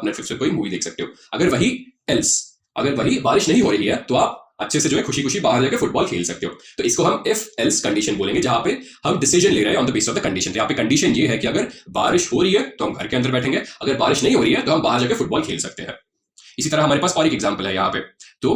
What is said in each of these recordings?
Netflix पे कोई movie देख सकते हो। अगर वही बारिश नहीं हो रही है तो आप अच्छे से जो है खुशी खुशी बाहर जाकर फुटबॉल खेल सकते हो। तो इसको हम इफ एल्स कंडीशन बोलेंगे, जहां पे हम डिसीजन ले रहे हैं on the basis of the condition. यहाँ पे कंडीशन ये है कि अगर बारिश हो रही है तो हम घर के अंदर बैठेंगे, अगर बारिश नहीं हो रही है तो हम बाहर जाकर फुटबॉल खेल सकते हैं। इसी तरह हमारे पास और एक एग्जाम्पल है यहाँ पे। तो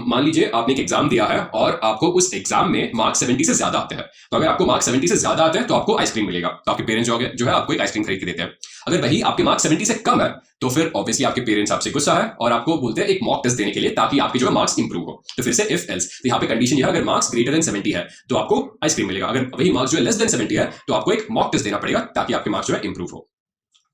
मान लीजिए आपने एक एग्जाम दिया है और आपको उस एग्जाम में मार्क्स 70 से ज्यादा आते हैं। तो अगर आपको मार्क्स 70 से ज्यादा आते हैं तो आपको आइसक्रीम मिलेगा, तो आपके पेरेंट्स जो है आपको एक आइसक्रीम खरीद के देते हैं। अगर वही आपके मार्क्स 70 से कम है तो फिर ऑब्वियसली आपके पेरेंट्स आपसे गुस्सा है और आपको बोलते हैं एक मॉक टेस्ट देने के लिए, ताकि आपके जो है मार्क्स इंप्रूव हो। तो फिर से इफ एल्स, तो यहाँ पे कंडीशन यह है, अगर मार्क्स ग्रेटर देन 70 है तो आपको आइसक्रीम मिलेगा, अगर वही मार्क्स जो है लेस देन 70 है तो आपको एक मॉक टेस्ट देना पड़ेगा ताकि आपके मार्क्स जो है इंप्रूव हो।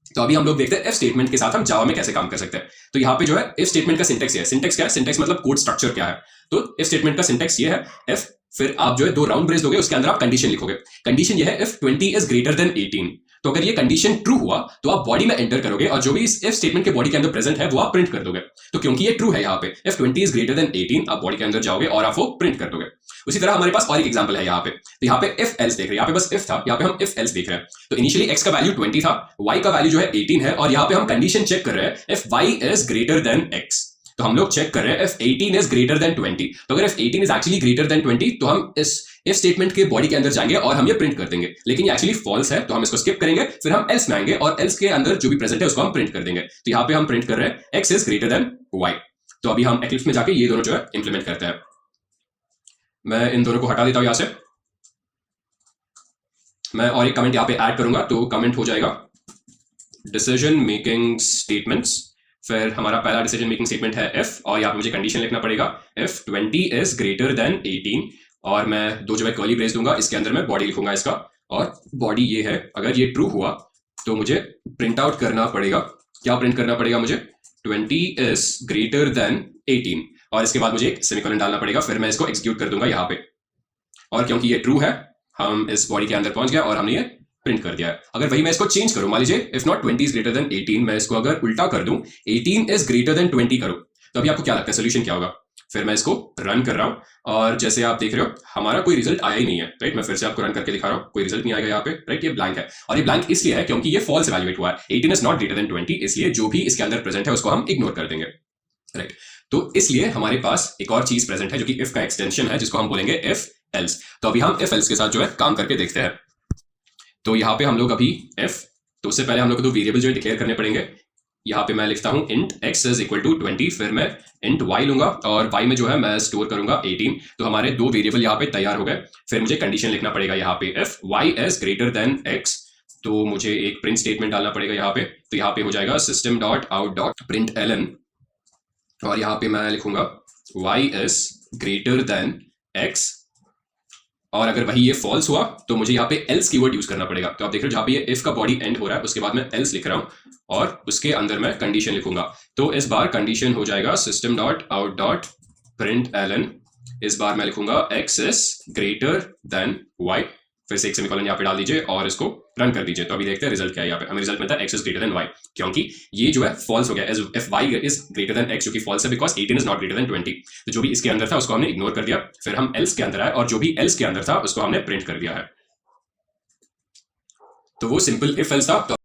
तो अभी हम लोग देखते हैं इफ स्टेटमेंट के साथ हम जावा में कैसे काम कर सकते हैं। तो यहाँ पे जो है इफ स्टेटमेंट का सिंटेक्स है। सिंटेक्स क्या है? सिंटेक्स मतलब कोड स्ट्रक्चर क्या है। तो इफ स्टेटमेंट का सिंटेक्स ये है, इफ, फिर आप जो है 2 राउंड ब्रेस दोगे, उसके अंदर आप कंडीशन लिखोगे। कंडीशन ये है इफ 20 इज ग्रेटर देन 18। तो अगर ये कंडीशन ट्रू हुआ तो आप बॉडी में एंटर करोगे और जो भी इस इफ स्टेटमेंट के बॉडी के अंदर प्रेजेंट है वो आप प्रिंट कर दोगे। तो क्योंकि ये ट्रू है यहाँ पे इफ 20 इज ग्रेटर देन 18, आप बॉडी के अंदर जाओगे और आप वो प्रिंट कर दोगे। उसी तरह हमारे पास और एक एग्जांपल है यहाँ पे। तो यहाँ पे इफ एल्स देख रहे हैं, यहाँ पे बस इफ था, यहाँ पे हम इफ एल्स देख रहे हैं। तो इनिशियली x का वैल्यू 20 था, y का वैल्यू जो है 18 है, और यहाँ पे हम कंडीशन चेक कर रहे हैं if y is greater than x। तो हम लोग चेक कर रहे हैं इफ 18 इज ग्रेटर देन 20। तो अगर if 18 is actually greater than 20 तो हम इस इफ स्टेटमेंट के बॉडी के अंदर जाएंगे और हम ये प्रिंट कर देंगे। लेकिन ये एक्चुअली फॉल्स है तो हम इसको स्किप करेंगे, फिर हम एल्स में आएंगे और एल्स के अंदर जो भी प्रेजेंट है उसको हम प्रिंट कर देंगे। तो यहाँ पे हम प्रिंट कर रहे हैं x is greater than y। तो अभी हम एक्लिप्स में जाके ये दोनों जो है इंप्लीमेंट करते हैं। मैं इन दोनों को हटा देता हूं यहां से। मैं और एक कमेंट यहां पे ऐड करूंगा, तो कमेंट हो जाएगा डिसीजन मेकिंग स्टेटमेंट्स। फिर हमारा पहला डिसीजन मेकिंग स्टेटमेंट है इफ, और यहाँ पे मुझे कंडीशन लिखना पड़ेगा इफ 20 इज ग्रेटर देन 18, और मैं 2 जो है कर्ली ब्रेस दूंगा, इसके अंदर मैं बॉडी लिखूंगा इसका, और बॉडी ये है। अगर ये ट्रू हुआ तो मुझे प्रिंट आउट करना पड़ेगा, क्या प्रिंट करना पड़ेगा मुझे? 20 इज ग्रेटर देन 18, और इसके बाद मुझे एक सेमीकोलन डालना पड़ेगा। फिर मैं इसको एग्जीक्यूट कर दूंगा यहाँ पे, और क्योंकि ये ट्रू है हम इस बॉडी के अंदर पहुंच गया और हमने ये प्रिंट कर दिया है। अगर वही मैं इसको चेंज करूं, मान लीजिए if not 20 is greater than 18, मैं इसको अगर उल्टा कर दूं 18 इज ग्रेटर देन 20 करूं, तो अभी आपको क्या लगता है सोल्यूशन क्या होगा? फिर मैं इसको रन कर रहा हूं और जैसे आप देख रहे हो हमारा कोई रिजल्ट आया ही नहीं है, राइट। मैं फिर से आपको रन करके दिखा रहा हूं, कोई रिजल्ट नहीं आएगा यहाँ पे, राइट। ये ब्लैंक है, और ये ब्लैंक इसलिए है क्योंकि ये फॉल्स इवैल्यूएट हुआ है। 18 इज नॉट ग्रेटर देन 20, इसलिए जो भी इसके अंदर प्रेजेंट है उसको हम इग्नोर कर देंगे, राइट। तो इसलिए हमारे पास एक और चीज प्रेजेंट है जो कि इफ का एक्सटेंशन है, जिसको हम बोलेंगे इफ एल्स। तो अभी हम इफ एल्स के साथ जो है काम करके देखते हैं। तो यहाँ पे हम लोग अभी इफ, तो उससे पहले हम लोग को 2 वेरिएबल जो है डिक्लेयर करने पड़ेंगे। यहाँ पे मैं लिखता हूँ int x is equal to 20, फिर मैं int y लूंगा और y में जो है मैं स्टोर करूंगा 18। तो हमारे 2 वेरिएबल यहाँ पे तैयार हो गए। फिर मुझे कंडीशन लिखना पड़ेगा यहाँ पे if y is greater than x, तो मुझे एक प्रिंट स्टेटमेंट डालना पड़ेगा यहाँ पे। तो यहाँ पे हो जाएगा system dot out dot print ln, और यहाँ पे मैं लिखूंगा y is greater than x, और अगर वही ये फॉल्स हुआ तो मुझे यहाँ पे एल्स कीवर्ड यूज करना पड़ेगा। तो आप देख रहे हो जहाँ पे ये इफ का बॉडी एंड हो रहा है उसके बाद मैं एल्स लिख रहा हूँ और उसके अंदर मैं कंडीशन लिखूंगा। तो इस बार कंडीशन हो जाएगा system dot out dot print ln, इस बार मैं लिखूंगा x is greater than y, फिर से एक सेमीकोलन यहाँ पे डाल दीजिए और इसको रन कर दीजिए। तो अभी देखते हैं रिजल्ट क्या है। यहाँ पे हमें रिजल्ट मिलता है x is greater than y, क्योंकि ये जो है फॉल्स हो गया। If y is greater than x, जो कि फॉल्स है because 18 is not greater than 20। तो जो भी इसके अंदर था उसको हमने इग्नोर कर दिया, फिर हम एल्स के अंदर आए और जो भी एल्स के अंदर था उसको हमने प्रिंट कर दिया है। तो वो सिंपल इफ एल्स था।